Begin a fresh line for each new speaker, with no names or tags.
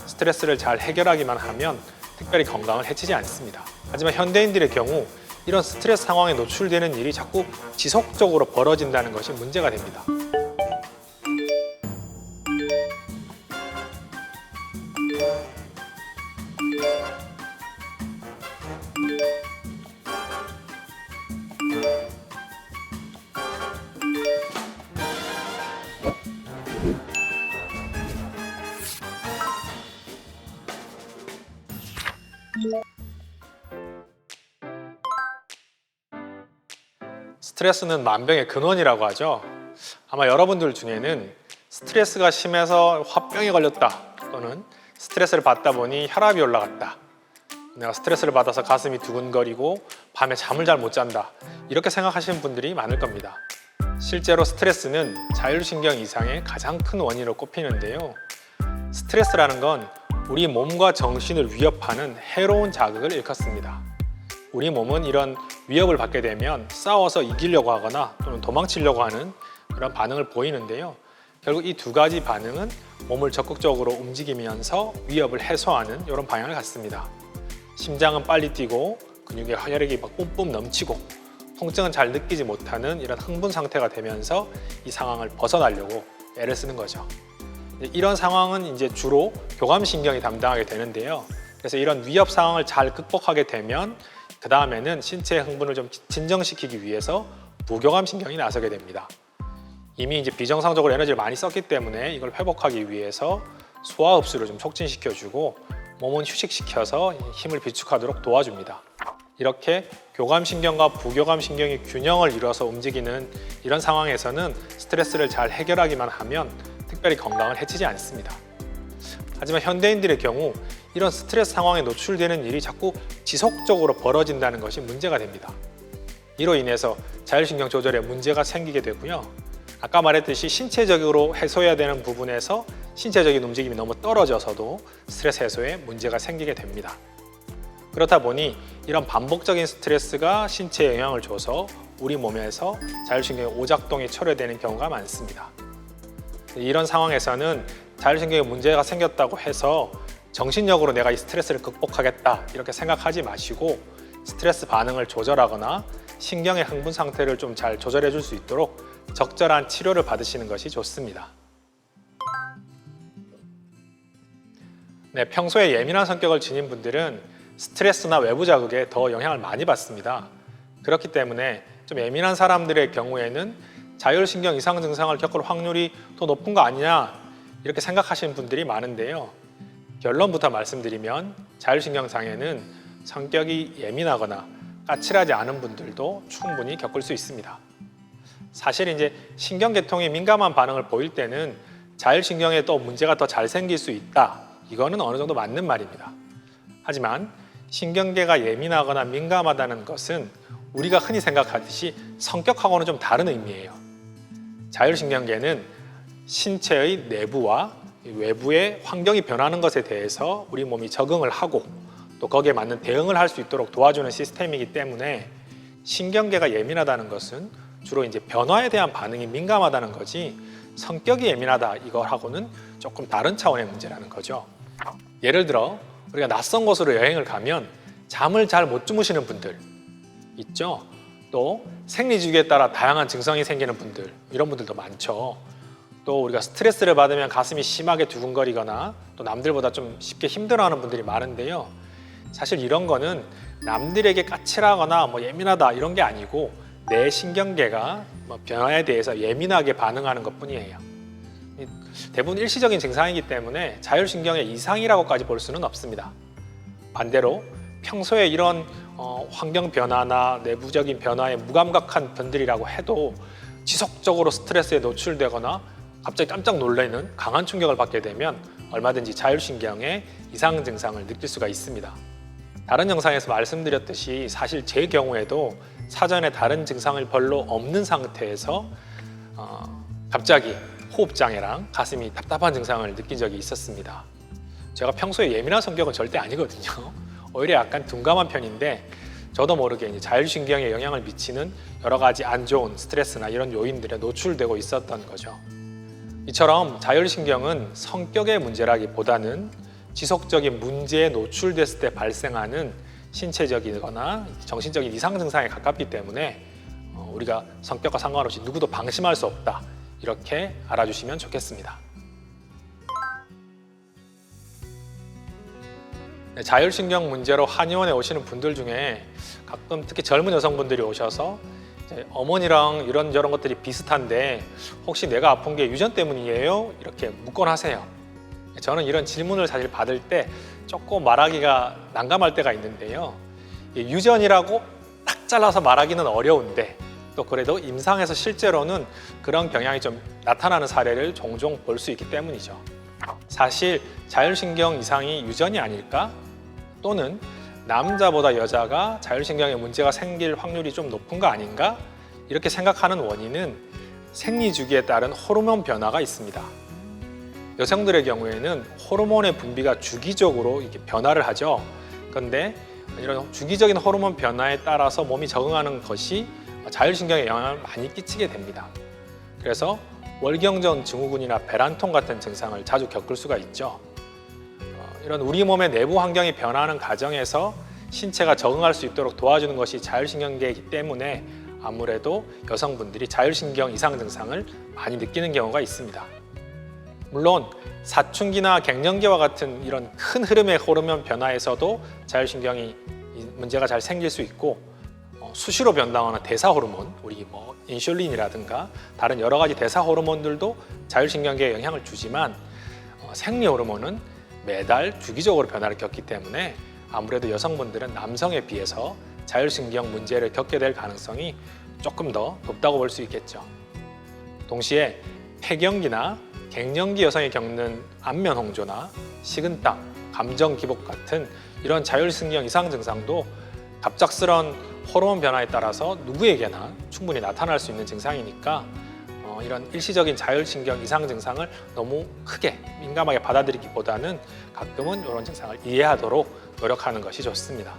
스트레스를 잘 해결하기만 하면 특별히 건강을 해치지 않습니다. 하지만 현대인들의 경우 이런 스트레스 상황에 노출되는 일이 자꾸 지속적으로 벌어진다는 것이 문제가 됩니다. 스트레스는 만병의 근원이라고 하죠. 아마 여러분들 중에는 스트레스가 심해서 화병에 걸렸다, 또는 스트레스를 받다 보니 혈압이 올라갔다, 내가 스트레스를 받아서 가슴이 두근거리고 밤에 잠을 잘 못 잔다, 이렇게 생각하시는 분들이 많을 겁니다. 실제로 스트레스는 자율신경 이상의 가장 큰 원인으로 꼽히는데요. 스트레스라는 건 우리 몸과 정신을 위협하는 해로운 자극을 일컫습니다. 우리 몸은 이런 위협을 받게 되면 싸워서 이기려고 하거나 또는 도망치려고 하는 그런 반응을 보이는데요. 결국 이 두 가지 반응은 몸을 적극적으로 움직이면서 위협을 해소하는 이런 방향을 갖습니다. 심장은 빨리 뛰고 근육의 혈액이 막 뿜뿜 넘치고 통증은 잘 느끼지 못하는 이런 흥분 상태가 되면서 이 상황을 벗어나려고 애를 쓰는 거죠. 이런 상황은 이제 주로 교감신경이 담당하게 되는데요. 그래서 이런 위협 상황을 잘 극복하게 되면 그 다음에는 신체의 흥분을 좀 진정시키기 위해서 부교감신경이 나서게 됩니다. 이미 이제 비정상적으로 에너지를 많이 썼기 때문에 이걸 회복하기 위해서 소화 흡수를 좀 촉진시켜주고 몸은 휴식시켜서 힘을 비축하도록 도와줍니다. 이렇게 교감신경과 부교감신경이 균형을 이루어서 움직이는 이런 상황에서는 스트레스를 잘 해결하기만 하면 특별히 건강을 해치지 않습니다. 하지만 현대인들의 경우 이런 스트레스 상황에 노출되는 일이 자꾸 지속적으로 벌어진다는 것이 문제가 됩니다. 이로 인해서 자율신경 조절에 문제가 생기게 되고요. 아까 말했듯이 신체적으로 해소해야 되는 부분에서 신체적인 움직임이 너무 떨어져서도 스트레스 해소에 문제가 생기게 됩니다. 그렇다 보니 이런 반복적인 스트레스가 신체에 영향을 줘서 우리 몸에서 자율신경의 오작동이 초래되는 경우가 많습니다. 이런 상황에서는 자율신경에 문제가 생겼다고 해서 정신력으로 내가 이 스트레스를 극복하겠다 이렇게 생각하지 마시고 스트레스 반응을 조절하거나 신경의 흥분 상태를 좀 잘 조절해 줄 수 있도록 적절한 치료를 받으시는 것이 좋습니다. 네, 평소에 예민한 성격을 지닌 분들은 스트레스나 외부 자극에 더 영향을 많이 받습니다. 그렇기 때문에 좀 예민한 사람들의 경우에는 자율신경 이상 증상을 겪을 확률이 더 높은 거 아니냐 이렇게 생각하시는 분들이 많은데요. 결론부터 말씀드리면 자율신경 장애는 성격이 예민하거나 까칠하지 않은 분들도 충분히 겪을 수 있습니다. 사실 이제 신경계통이 민감한 반응을 보일 때는 자율신경에 또 문제가 더 잘 생길 수 있다. 이거는 어느 정도 맞는 말입니다. 하지만 신경계가 예민하거나 민감하다는 것은 우리가 흔히 생각하듯이 성격하고는 좀 다른 의미예요. 자율신경계는 신체의 내부와 외부의 환경이 변하는 것에 대해서 우리 몸이 적응을 하고 또 거기에 맞는 대응을 할 수 있도록 도와주는 시스템이기 때문에 신경계가 예민하다는 것은 주로 이제 변화에 대한 반응이 민감하다는 거지 성격이 예민하다 이거하고는 조금 다른 차원의 문제라는 거죠. 예를 들어 우리가 낯선 곳으로 여행을 가면 잠을 잘 못 주무시는 분들 있죠. 또 생리주기에 따라 다양한 증상이 생기는 분들, 이런 분들도 많죠. 또 우리가 스트레스를 받으면 가슴이 심하게 두근거리거나 또 남들보다 좀 쉽게 힘들어하는 분들이 많은데요. 사실 이런 거는 남들에게 까칠하거나 예민하다 이런 게 아니고 내 신경계가 변화에 대해서 예민하게 반응하는 것뿐이에요. 대부분 일시적인 증상이기 때문에 자율신경의 이상이라고까지 볼 수는 없습니다. 반대로 평소에 이런 환경 변화나 내부적인 변화에 무감각한 분들이라고 해도 지속적으로 스트레스에 노출되거나 갑자기 깜짝 놀라는 강한 충격을 받게 되면 얼마든지 자율신경의 이상 증상을 느낄 수가 있습니다. 다른 영상에서 말씀드렸듯이 사실 제 경우에도 사전에 다른 증상을 별로 없는 상태에서 갑자기 호흡장애랑 가슴이 답답한 증상을 느낀 적이 있었습니다. 제가 평소에 예민한 성격은 절대 아니거든요. 오히려 약간 둔감한 편인데 저도 모르게 이제 자율신경에 영향을 미치는 여러 가지 안 좋은 스트레스나 이런 요인들에 노출되고 있었던 거죠. 이처럼 자율신경은 성격의 문제라기보다는 지속적인 문제에 노출됐을 때 발생하는 신체적이거나 정신적인 이상 증상에 가깝기 때문에 우리가 성격과 상관없이 누구도 방심할 수 없다, 이렇게 알아주시면 좋겠습니다. 네, 자율신경 문제로 한의원에 오시는 분들 중에 가끔 특히 젊은 여성분들이 오셔서 어머니랑 이런저런 것들이 비슷한데 혹시 내가 아픈 게 유전 때문이에요? 이렇게 묻곤 하세요. 저는 이런 질문을 사실 받을 때 조금 말하기가 난감할 때가 있는데요. 유전이라고 딱 잘라서 말하기는 어려운데 또 그래도 임상에서 실제로는 그런 경향이 좀 나타나는 사례를 종종 볼 수 있기 때문이죠. 사실 자율신경 이상이 유전이 아닐까? 또는 남자보다 여자가 자율신경에 문제가 생길 확률이 좀 높은 거 아닌가? 이렇게 생각하는 원인은 생리주기에 따른 호르몬 변화가 있습니다. 여성들의 경우에는 호르몬의 분비가 주기적으로 이렇게 변화를 하죠. 그런데 이런 주기적인 호르몬 변화에 따라서 몸이 적응하는 것이 자율신경에 영향을 많이 끼치게 됩니다. 그래서 월경전 증후군이나 배란통 같은 증상을 자주 겪을 수가 있죠. 이런 우리 몸의 내부 환경이 변화하는 과정에서 신체가 적응할 수 있도록 도와주는 것이 자율신경계이기 때문에 아무래도 여성분들이 자율신경 이상 증상을 많이 느끼는 경우가 있습니다. 물론 사춘기나 갱년기와 같은 이런 큰 흐름의 호르몬 변화에서도 자율신경이 문제가 잘 생길 수 있고, 수시로 변당하는 대사 호르몬, 우리 인슐린이라든가 다른 여러 가지 대사 호르몬들도 자율신경계에 영향을 주지만 생리 호르몬은 매달 주기적으로 변화를 겪기 때문에 아무래도 여성분들은 남성에 비해서 자율신경 문제를 겪게 될 가능성이 조금 더 높다고 볼 수 있겠죠. 동시에 폐경기나 갱년기 여성이 겪는 안면 홍조나 식은땀, 감정 기복 같은 이런 자율신경 이상 증상도 갑작스런 호르몬 변화에 따라서 누구에게나 충분히 나타날 수 있는 증상이니까 이런 일시적인 자율신경 이상 증상을 너무 크게 민감하게 받아들이기보다는 가끔은 이런 증상을 이해하도록 노력하는 것이 좋습니다.